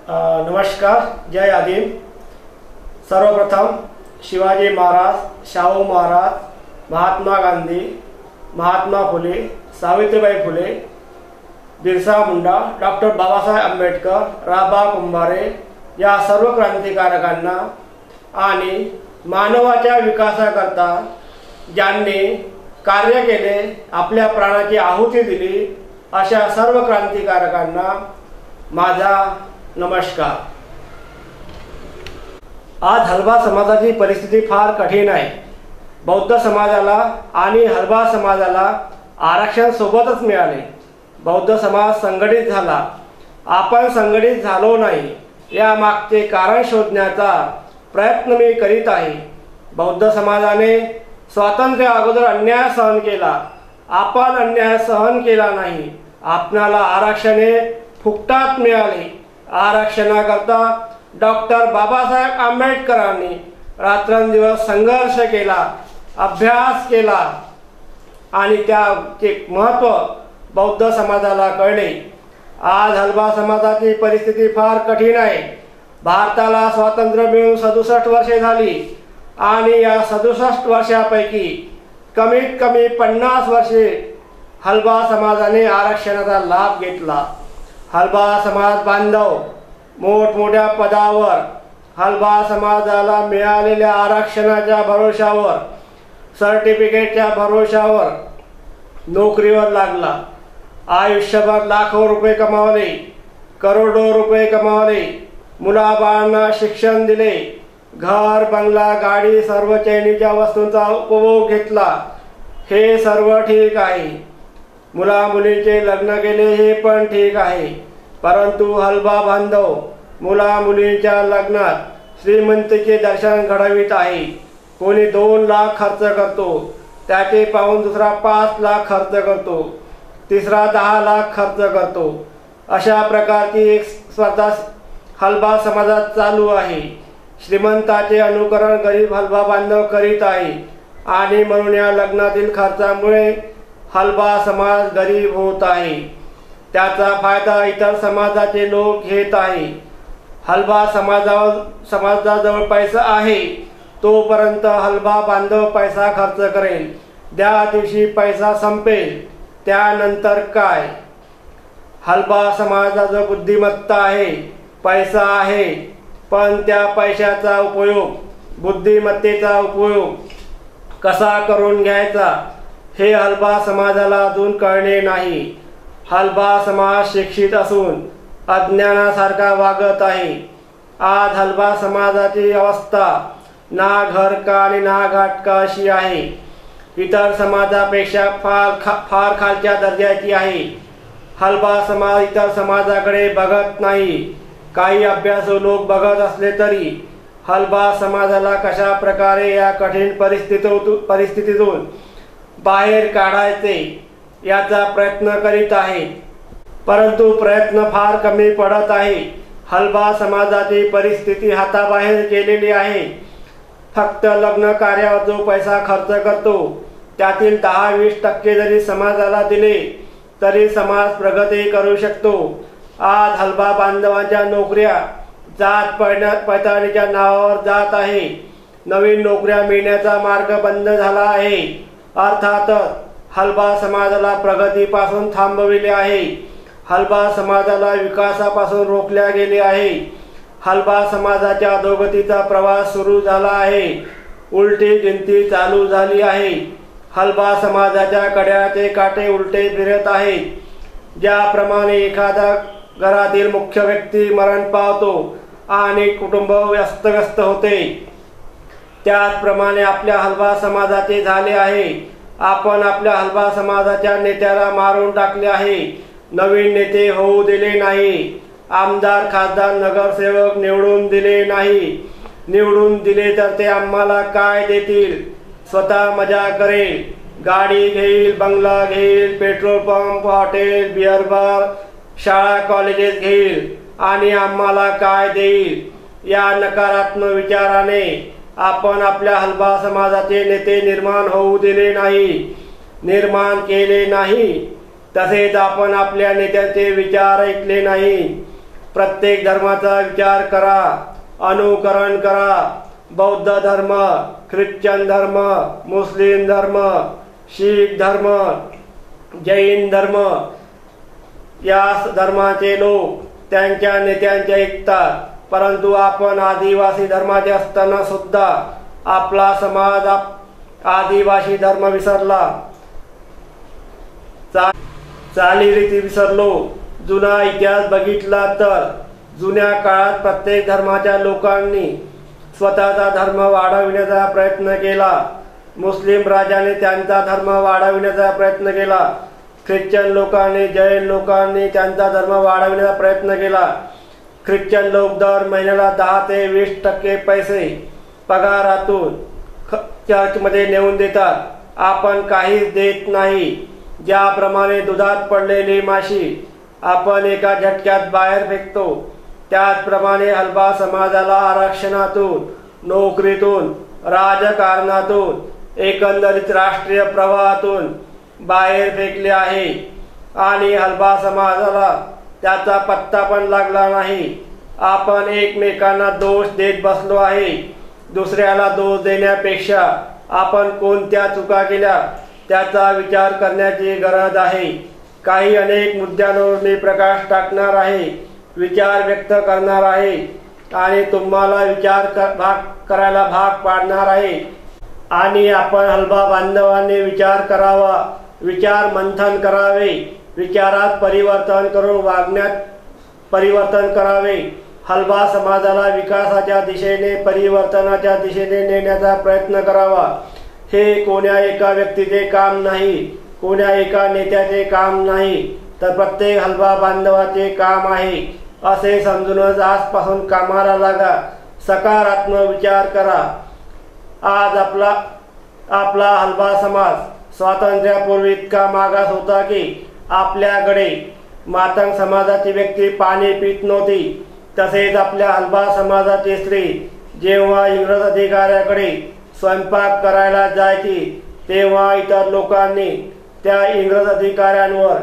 नमस्कार, जय आदिम। सर्वप्रथम शिवाजी महाराज, शाहू महाराज, महात्मा गांधी, महात्मा फुले, सावित्रीबाई फुले, बिरसा मुंडा, डॉक्टर बाबासाहेब आंबेडकर, राबा कुंभारे या सर्व क्रांतिकारकांना आणि मानवाच्या विकासाकरता ज्यांनी कार्य केले, आपल्या प्राणाची आहुती दिली, अशा सर्व क्रांतिकारकांना माझा नमस्कार। आज हलबा समाजाची परिस्थिती फार कठीण आहे। बौद्ध समाजाला आणि हलबा समाजाला आरक्षण सोबतच मिळाले। बौद्ध समाज संघटित झाला, आपण संघटित झालो नाही, या मागचे कारण शोधण्याचा प्रयत्न मी करीत आहे। बौद्ध समाजाने स्वातंत्र्य अगोदर अन्याय सहन केला, आपण अन्याय सहन केला नाही। आपणाला आरक्षणे फुकटात मिळाले। आरक्षणाकरता डॉक्टर बाबासाहेब आंबेडकरांनी रात्रंदिवस संघर्ष केला, अभ्यास केला आणि त्याचे महत्त्व बौद्ध समाजाला कळले। आज हलबा समाजाची परिस्थिती फार कठीण आहे। भारताला स्वातंत्र्य मिळून 67 वर्षे झाली आणि या 67 वर्षापैकी कमीत कमी 50 वर्षे हलबा समाजाने आरक्षणाचा लाभ घेतला। हलबा समाज बांधव मोठमोठ्या पदावर हलबा समाजाला मिळालेल्या आरक्षणाच्या भरोशावर, सर्टिफिकेटच्या भरोशावर नोकरीवर लागला। आयुष्यभर लाखो रुपये कमावले, करोडो रुपये कमावले, मुलाबाळांना शिक्षण दिले, घर, बंगला, गाडी, सर्व चैनीच्या वस्तूंचा उपभोग घेतला। हे सर्व ठीक आहे। मुला मुलींचे लग्न केले, हे पण ठीक आहे। परंतु हलबा बांधव मुला मुलींच्या लग्नात श्रीमंतीचे दर्शन घडवित आहे। कोणी 2 लाख खर्च करतो, त्याचे पाहून दुसरा 5 लाख खर्च करतो, तिसरा 10 लाख खर्च करतो। अशा प्रकारची एक स्पर्धा हलबा समाजात चालू आहे। श्रीमंताचे अनुकरण गरीब हलबा बांधव करीत आहे आणि म्हणून या लग्नातील खर्चामुळे हलबा समाज गरीब होत आहे। त्याचा फायदा इतर समाजाचे लोक घेत आहे। हलबा समाजाजवळ पैसा आहे तोपर्यंत हलबा बांधव पैसा खर्च करेल। ज्या दिवशी पैसा संपेल त्यानंतर काय? हलबा समाजाजवळ बुद्धिमत्ता आहे, पैसा आहे, पण त्या पैशाचा उपयोग, बुद्धिमत्तेचा उपयोग कसा करून घ्यायचा हे हलबा समाजाला अजून कळले नाही। हलबा समाज शिक्षित असून अज्ञानासारखा वागत आहे। आज हलबा समाजाची अवस्था ना घर का आणि ना घाट का अशी आहे। इतर समाजापेक्षा फार खालच्या दर्जाची आहे। हलबा समाज इतर समाजाकडे बघत नाही। काही अभ्यासू लोक बघत असले तरी हलबा समाजाला कशा प्रकारे या कठीण परिस्थितीतून बाहेर काढायचे याचा प्रयत्न करीत आहे, परंतु प्रयत्न फार कमी पडत आहे। हलबा समाजाची परिस्थिती हाताबाहेर गेलेली आहे। फक्त लग्न कार्यावर जो पैसा खर्च करतो त्यातील 10-20% जरी समाजाला दिले तरी समाज प्रगती करू शकतो। आज हलबा बांधवांच्या नोकऱ्या जात पडताळणीच्या नावावर जात आहे। नवीन नोकऱ्या मिळण्याचा मार्ग बंद झाला आहे। अर्थातच हलबा समाजाला प्रगतीपासून थांबविले आहे। हलबा समाजाला विकासापासून रोखल्या गेले आहे। हलबा समाजाच्या अधोगतीचा प्रवास सुरू झाला आहे। उलटी गिनती चालू झाली आहे। हलबा समाजाच्या कड्याचे काटे उलटे फिरत आहेत। ज्याप्रमाणे एखादा घरातील मुख्य व्यक्ती मरण पावतो आणि कुटुंब व्यस्त होते, त्याचप्रमाणे आपल्या हलबा समाजाचे झाले आहे। आपण आपल्या हलबा समाजाच्या नेत्याला मारून टाकले आहे। नवीन नेते होऊ दिले नाही। आमदार, खासदार, नगरसेवक निवडून दिले नाही। निवडून दिले तर ते आम्हाला काय देतील? स्वतः मजा करेल, गाडी घेईल, बंगला घेईल, petrol pump, hotel, beer bar, शाळा कॉलेजेस घेईल आणि आम्हाला काय देईल? या नकारात्मक विचाराने आपण आपल्या हलबा समाजाचे नेते निर्माण होऊ दिले नाही, निर्माण केले नाही। तसेच आपण आपल्या नेत्यांचे विचार ऐकले नाही। प्रत्येक धर्माचा विचार करा, अनुकरण करा। बौद्ध धर्म, ख्रिश्चन धर्म, मुस्लिम धर्म, शीख धर्म, जैन धर्म या धर्माचे लोक त्यांच्या नेत्यांचे ऐकतात, परंतु आपण आदिवासी धर्माचे असताना सुद्धा आपला समाज आदिवासी धर्म विसरला, चालीरीती विसरलो। जुना इतिहास बघितला तर जुन्या काळात प्रत्येक धर्माच्या लोकांनी स्वतःचा धर्म वाढविण्याचा प्रयत्न केला। मुस्लिम राजाने त्यांचा धर्म वाढविण्याचा प्रयत्न केला, ख्रिश्चन लोकांनी, जैन लोकांनी त्यांचा धर्म वाढविण्याचा प्रयत्न केला। ख्रिश्चन लोक दर महिन्याला 10 ते 20% पैसे पगारातून चर्चमध्ये नेऊन देतात, आपण काहीच देत नाही। ज्याप्रमाणे दुधात पडलेली माशी आपण एका झटक्यात बाहेर फेकतो, त्याचप्रमाणे हलबा समाजाला आरक्षणातून, नोकरीतून, राजकारणातून, एकंदरीत राष्ट्रीय प्रवाहातून बाहेर फेकले आहे आणि हलबा समाजाला त्याचा पत्ता पण लागला नाही। आपण एकमेकांना दोष देत बसलो आहे। दुसऱ्याला दोष देण्यापेक्षा आपण कोणत्या चुका केल्या त्याचा विचार करण्याची गरज आहे। काही अनेक मुद्द्यांवर मी प्रकाश टाकणार आहे, विचार व्यक्त करणार आहे आणि तुम्हाला विचार करायला भाग पाडणार आहे। आणि आपण हलबा बांधवांनी विचार करावा, विचार मंथन करावे, विचारात परिवर्तन करून वागण्यात परिवर्तन करावे। हलबा समाजाला विकासाच्या दिशेने, परिवर्तनाच्या दिशेने नेण्याचा प्रयत्न करावा। हे कोण्या एका व्यक्तीचे काम नाही, कोण्या एका नेत्याचे काम नाही, तर प्रत्येक हलबा बांधवाचे काम आहे असे समजूनच आजपासून कामाला लागा, सकारात्मक विचार करा। आज आपला हलबा समाज स्वातंत्र्यापूर्वी इतका मागास होता की आपल्याकडे मातंग समाजाची व्यक्ती पाणी पित नव्हती। तसेच आपल्या हलबा समाजाची स्त्री जेव्हा इंग्रज अधिकाऱ्याकडे स्वयंपाक करायला जायची तेव्हा इतर लोकांनी त्या इंग्रज अधिकाऱ्यांवर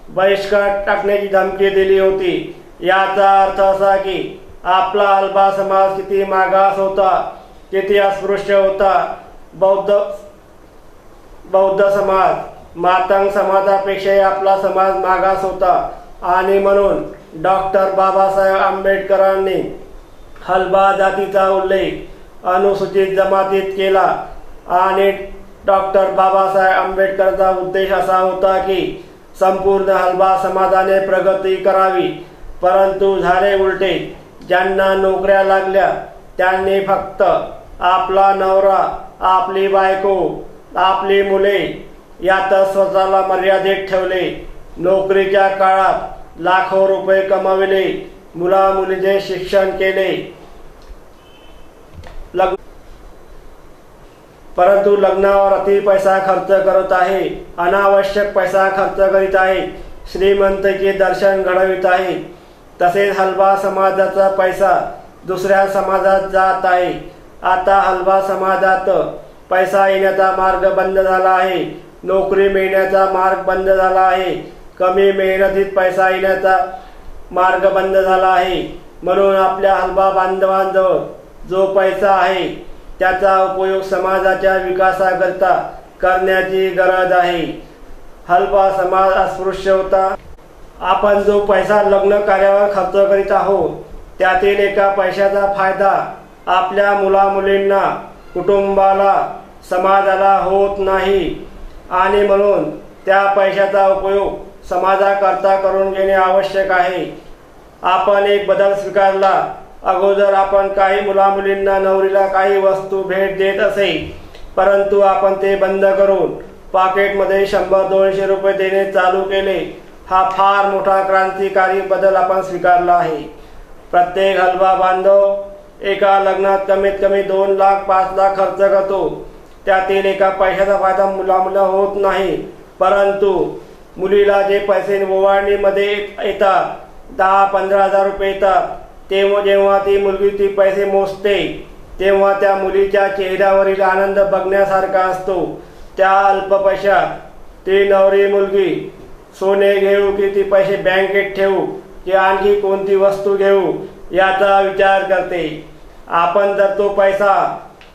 बहिष्कार टाकण्याची धमकी दिली होती। याचा अर्थ असा की आपला हलबा समाज किती मागास होता, किती अस्पृश्य होता। बौद्ध समाज मातंग समाजापेक्षा आपला समाज मागास होता आणि म्हणून डॉक्टर बाबासाहेब आंबेडकरांनी हलबा जातीचा उल्लेख अनुसूचित जमातीत केला आणि डॉक्टर बाबासाहेब आंबेडकरचा उद्देश असा होता की संपूर्ण हलबा समाजाने प्रगती करावी, परंतु झाले उलटे। ज्यांना नोकऱ्या लागल्या त्यांनी फक्त आपला नवरा, आपली बायको, आपली मुले यातच स्वतःला मर्यादित ठेवले। नोकरीच्या काळात लाखो रुपये कमविले, मुला मुलीचे शिक्षण केले, परंतु लग्नावर अति पैसा खर्च करत आहे, अनावश्यक पैसा खर्च करीत आहे, श्रीमंतीचे दर्शन घडवित आहे। तसेच हलबा समाजाचा पैसा दुसऱ्या समाजात जात आहे। आता हलबा समाजात पैसा येण्याचा मार्ग बंद झाला आहे, नोकरी मिळण्याचा मार्ग बंद झाला आहे, कमी मेहनतीत पैसा येण्याचा मार्ग बंद झाला आहे। म्हणून आपल्या हलबा बांधवांजवळ जो पैसा आहे त्याचा उपयोग समाजाच्या विकासाकरता करण्याची गरज आहे। हलबा समाज अस्पृश्य होता। आपण जो पैसा लग्न कार्यावर खर्च करीत आहोत त्यातील एका पैशाचा फायदा आपल्या मुला मुलींना, कुटुंबाला, समाजाला होत नाही आणि म्हणून त्या पैशाचा उपयोग समाजाकरता करून घेणे आवश्यक आहे। आपण एक बदल स्वीकारला। अगोदर आपण काही मुला मुलींना नवरीला काही वस्तू भेट देत असे, परंतु आपण ते बंद करून पॉकेटमध्ये 100-200 रुपये देणे चालू केले। हा फार मोठा क्रांतिकारी बदल आपण स्वीकारला आहे। प्रत्येक हलबा बांधव एका लग्नात कमीत कमी 2 लाख 5 लाख खर्च करतो। त्यातील एका पैशाचा फायदा मुलामुला होत नाही, परंतु मुलीला जे पैसे ओवाळणीमध्ये येतात 10-15 हजार रुपये येतात, तेव्हा जेव्हा ती मुलगी ती पैसे मोजते तेव्हा त्या मुलीच्या चेहऱ्यावरील आनंद बघण्यासारखा असतो। त्या अल्प पैशात ती नवरी मुलगी सोने घेऊ की ती पैसे बँकेत ठेवू की आणखी कोणती वस्तू घेऊ याचा विचार करते। आपण जर तो पैसा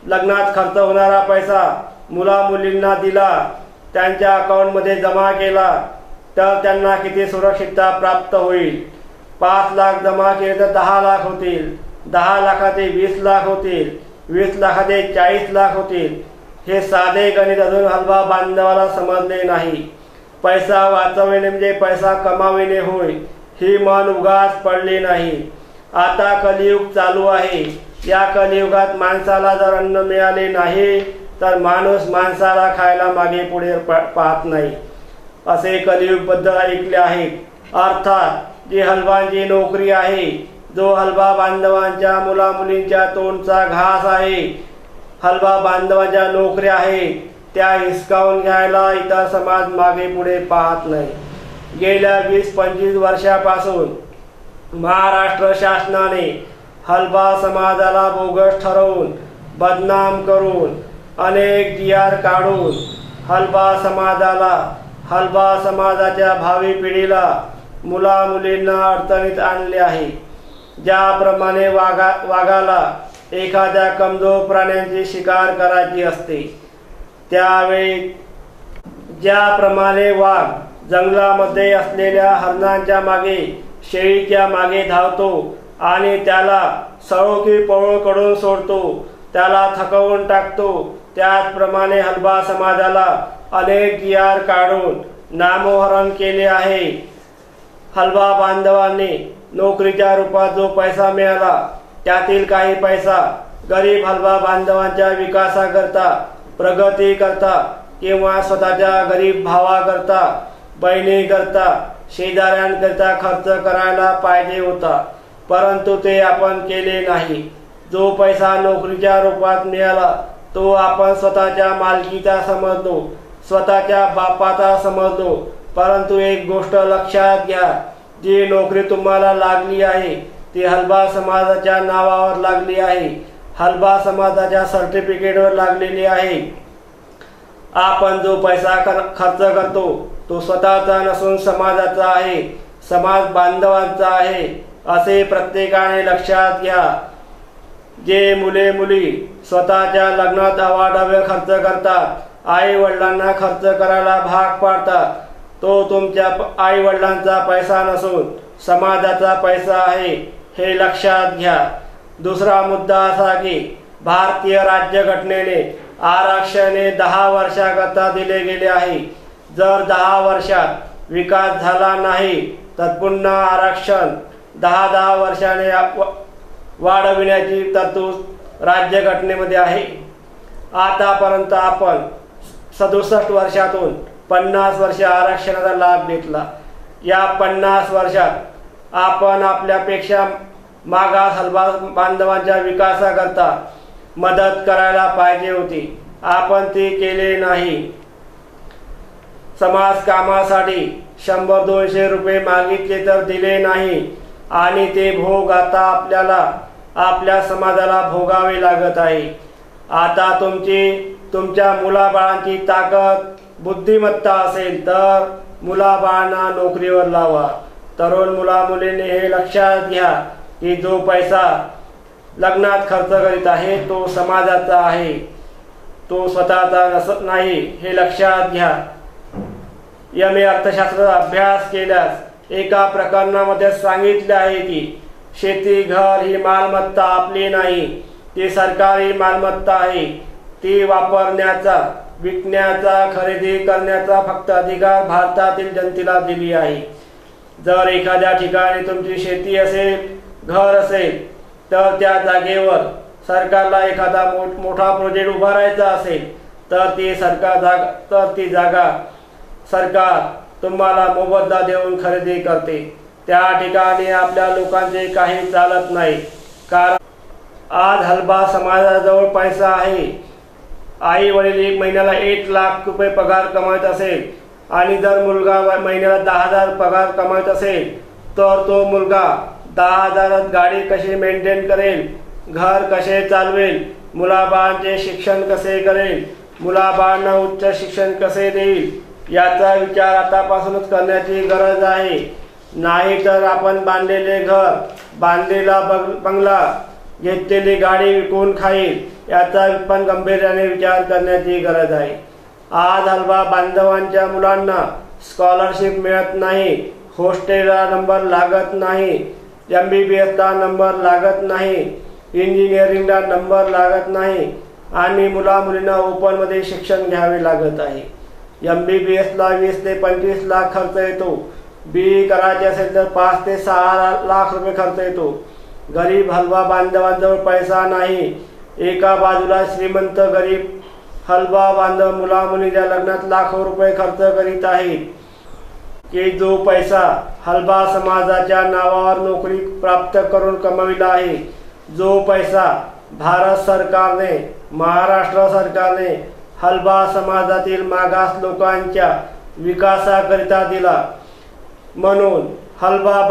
लग्नात खर्च होणारा पैसा मुला मुलींना दिला, त्यांच्या अकाउंटमध्ये जमा केला तर त्यांना किती सुरक्षितता प्राप्त होईल। 5 लाख जमा केले तर 10 लाख होतील, 10 लाखाचे 20 लाख होतील, 20 लाखाचे 40 लाख होतील। हे साधे गणित अजून हलवा बांधवाला समजले नाही। पैसा वाचविणे म्हणजे पैसा कमाविणे होय, ही मन उगाच पडली नाही। आता कलियुग चालू आहे। या कलियुगात माणसाला जर अन्न मिळाले नाही तर माणूस माणसाला खायला मागे पुढे पाहत नाही, असे कलियुग बद्दल ऐकले आहे। अर्थात जी हलवांची नोकरी आहे, जो हलवा बांधवांच्या मुला मुलींच्या तोंडचा घास आहे, हलवा बांधवांच्या नोकऱ्या आहे, त्या हिसकावून घ्यायला इतर समाज मागे पुढे पाहत नाही। गेल्या 20-25 वर्षापासून महाराष्ट्र शासनाने हलवा समाजाला बोगस ठरवून बदनाम करून अनेक GR काढून हलवा समाजाच्या भावी पिढीला मुला मुलींना अडचणीत आणले आहे। ज्याप्रमाणे वाघाला एखाद्या कमजोर प्राण्यांची शिकार करायची असते, त्यावेळी ज्याप्रमाणे वाघ जंगलामध्ये असलेल्या हरणांच्या मागे, शेळीच्या मागे धावतो आणि त्याला सळो की पळो कडून सोडतो, त्याला थकवून टाकतो, त्याचप्रमाणे हलवा समाजाला अनेक GR काढून नामोहरण केले आहे। हलवा बांधवांनी नोकरीच्या रूपात जो पैसा मिळाला त्यातील काही पैसा गरीब हलवा बांधवांच्या विकासाकरता, प्रगतीकरता किंवा स्वतःच्या गरीब भावाकरता, बहिणीकरता, शेजाऱ्यांकरता खर्च करायला पाहिजे होता, परंतु ते आपण केले नाही। जो पैसा नोकरीच्या रूपात मिळाला तो आपण स्वतःच्या मालकीचा समजलो, स्वतःच्या बापाचा समजलो। परंतु एक गोष्ट लक्षात घ्या, जी नोकरी तुम्हाला लागली आहे ती हलवा समाजाच्या नावावर लागली आहे, हलवा समाजाच्या सर्टिफिकेटवर लागलेली आहे। आपण जो पैसा खर्च करतो तो स्वतःचा नसून समाजाचा आहे, समाज बांधवांचा आहे, असे प्रत्येकाने लक्षात घ्या। जे मुले मुली स्वतःच्या लग्नात अवाढव्य खर्च करतात, आई वडिलांना खर्च करायला भाग पाडतात, तो तुमच्या आई वडिलांचा पैसा नसून समाजाचा पैसा आहे, हे लक्षात घ्या। दुसरा मुद्दा असा की भारतीय राज्यघटनेने आरक्षण 10 वर्षाकरता दिले गेले आहे। जर 10 वर्षात विकास झाला नाही तर पुन्हा आरक्षण 10 वर्षाने वाढविण्याची तरतूद राज्यघटनेमध्ये आहे। आतापर्यंत आपण 67 वर्षातून 50 वर्ष आरक्षणाचा लाभ घेतला। या 50 वर्षात आपण आपल्यापेक्षा मागास हलवा बांधवांच्या विकासाकरता मदत करायला पाहिजे होती, आपण ते केले नाही। समाज कामासाठी 100-200 रुपये मागितले तर दिले नाही आणि ते भोग आता आपल्या समाजाला भोगावे लागत आहे। आता तुमच्या मुलाबाळांची ताकद बुद्धिमत्ता असेल तर मुलाबाळांना नोकरीवर लावा। तरुण मुला मुलींनी हे लक्षात घ्या की जो पैसा लग्नात खर्च करीत आहे तो समाजाचा आहे, तो स्वतःचा नाही, हे लक्षात घ्या। MA अर्थशास्त्राचा अभ्यास केल्यास एका प्रकरणामध्ये सांगितले आहे की शेती घर ही मालमत्ता आपली नाही, ती सरकारी मालमत्ता आहे। ती वापरण्याचा, विकण्याचा, खरेदी करण्याचा फक्त अधिकार भारतातील जनतेला दिली आहे। जर एखाद्या ठिकाणी तुमची शेती असेल, घर असेल तर त्या जागेवर सरकारला एखादा मोठा प्रोजेक्ट उभारायचा असेल तर ती जागा सरकार तुम्हाला मोबदला देऊन खरेदी करते। त्या ठिकाणी आपल्या लोकांचे काही चालत नाही, कारण आज हलवा समाजाजवळ पैसा आहे। आई वडील एक महिन्याला 1 लाख रुपये पगार कमवत असेल आणि जर मुलगा महिन्याला 10,000 पगार कमवत असेल तर तो मुलगा 10,000 गाडी कशी मेंटेन करेल, घर कसे चालवेल, मुलाबाळांचे शिक्षण कसे करेल, मुलाबाळांना उच्च शिक्षण कसे देईल, याचा विचार आतापासूनच करण्याची गरज आहे। नाही तर आपण बांधलेले घर, बांधलेला बंगला, घेतलेली गाडी विकून खाईल याचा पण गंभीर्याने विचार करण्याची गरज आहे। आज हलवा बांधवांच्या मुलांना स्कॉलरशिप मिळत नाही, हॉस्टेलला नंबर लागत नाही, MBBSला नंबर लागत नाही, इंजिनिअरिंगला नंबर लागत नाही आणि मुलींना ओपनमध्ये शिक्षण घ्यावे लागत आहे। MBBSला 20 ते 25 लाख खर्च येतो, BE करायचे असेल तर 5 ते 6 लाख रुपये खर्च येतो। गरीब हलवा बांधवांजवळ पैसा नाही। एका बाजूला श्रीमंत गरीब हलवा बांधव मुलीच्या लग्नात लाखो रुपये खर्च करीत आहेत की जो पैसा हलवा समाजाच्या नावावर नोकरी प्राप्त करून कमविला आहे, जो पैसा भारत सरकारने, महाराष्ट्र सरकारने हलवा समाजातील मागास लोकांच्या विकासाकरिता दिला। म्हणून हलवा